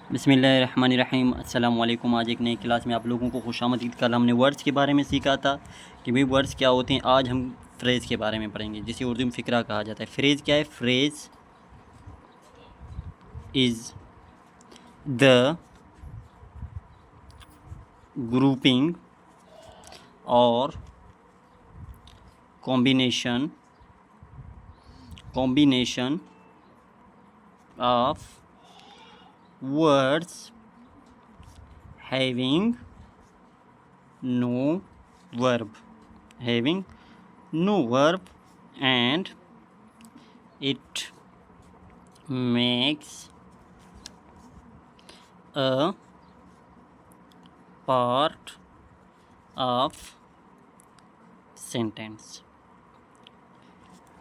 बिस्मिल्लाहिर्रहमानिर्रहीम। अस्सलाम वालेकुम। आज एक नई क्लास में आप लोगों को खुशामदीद। कल हमने वर्ड्स के बारे में सीखा था कि भाई वर्ड्स क्या होते हैं। आज हम फ्रेज़ के बारे में पढ़ेंगे, जिसे उर्दू में फ़िक्रा कहा जाता है। फ्रेज़ क्या है? फ्रेज़ इज़ द ग्रुपिंग और combination of words having no verb and it makes a part of sentence।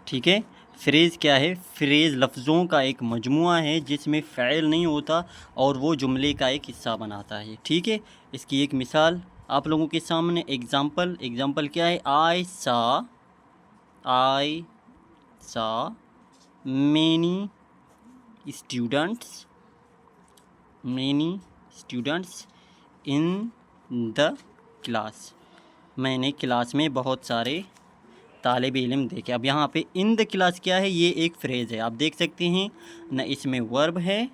ठीक है। फ्रेज़ क्या है? फ्रेज़ लफ्ज़ों का एक मजमुआ है जिसमें फ़ाइल नहीं होता और वो जुमले का एक हिस्सा बनाता है। ठीक है। इसकी एक मिसाल आप लोगों के सामने। एग्ज़ाम्पल क्या है? आई सा many students in the class. मैंने क्लास में बहुत सारे तालिब इल्म देखे। अब यहाँ पे इन द क्लास क्या है? ये एक फ्रेज़ है। आप देख सकते हैं न इसमें वर्ब है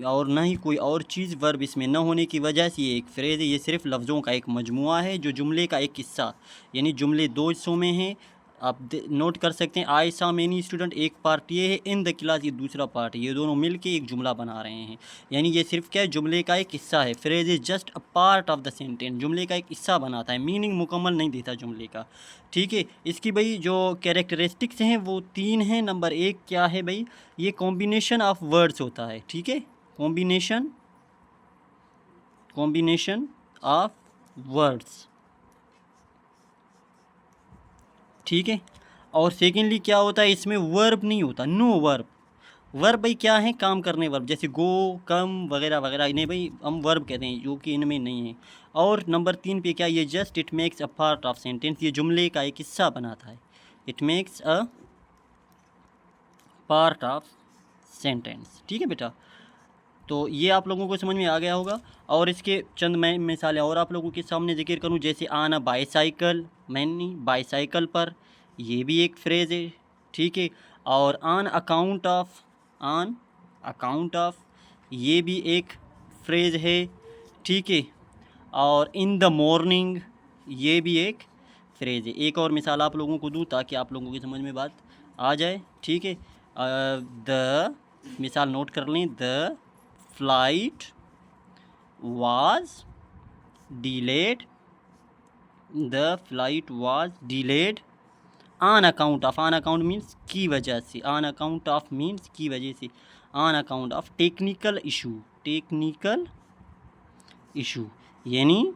और ना ही कोई और चीज़। वर्ब इसमें न होने की वजह से ये एक फ्रेज़ है। ये सिर्फ लफ्ज़ों का एक मजमुआ है जो जुमले का एक हिस्सा, यानी जुमले दो हिस्सों में हैं। आप नोट कर सकते हैं। आई सा मैनी स्टूडेंट एक पार्ट ये है, इन द क्लास ये दूसरा पार्ट है। ये दोनों मिलके एक जुमला बना रहे हैं। यानी ये सिर्फ क्या है? जुमले का एक हिस्सा है। Phrase is just a part of the sentence. जुमले का एक हिस्सा बनाता है, मीनिंग मुकम्मल नहीं देता जुमले का। ठीक है। इसकी भाई जो कैरेक्टरिस्टिक्स हैं वो 3 हैं। नंबर 1 क्या है भाई? ये कॉम्बिनेशन ऑफ वर्ड्स होता है। ठीक है। Combination of words. ठीक है। और सेकेंडली क्या होता है? इसमें वर्ब नहीं होता, नो वर्ब। वर्ब भाई क्या है? काम करने वर्ब, जैसे गो, कम वगैरह वगैरह, इन्हें भाई हम वर्ब कहते हैं, जो कि इनमें नहीं है। और नंबर 3 पे क्या? ये just it makes a part of sentence. ये जुमले का एक हिस्सा बनाता है। It makes a part of sentence. ठीक है बेटा। तो ये आप लोगों को समझ में आ गया होगा। और इसके चंद मैं मिसालें और आप लोगों के सामने जिक्र करूं, जैसे आना बाईसाइकिल, मैंने बाईसाइकिल पर, ये भी एक फ्रेज़ है। ठीक है। और ऑन अकाउंट ऑफ ये भी एक फ्रेज़ है। ठीक है। और इन द मॉर्निंग ये भी एक फ्रेज़ है। एक और मिसाल आप लोगों को दूँ ताकि आप लोगों की समझ में बात आ जाए। ठीक है। द मिसाल नोट कर लें। The flight was delayed on account means की वजह से। ऑन अकाउंट ऑफ मीन्स की वजह से। On account of technical issue यानी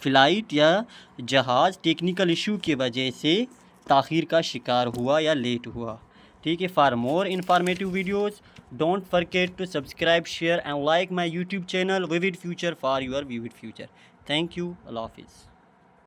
फ़्लाइट या जहाज़ टेक्निकल इशू की वजह से ताख़ीर का शिकार हुआ या लेट हुआ। ठीक है। For more informative videos don't forget to subscribe, share and like my YouTube channel vivid future for your vivid future. Thank you. अल्लाह हाफिज़।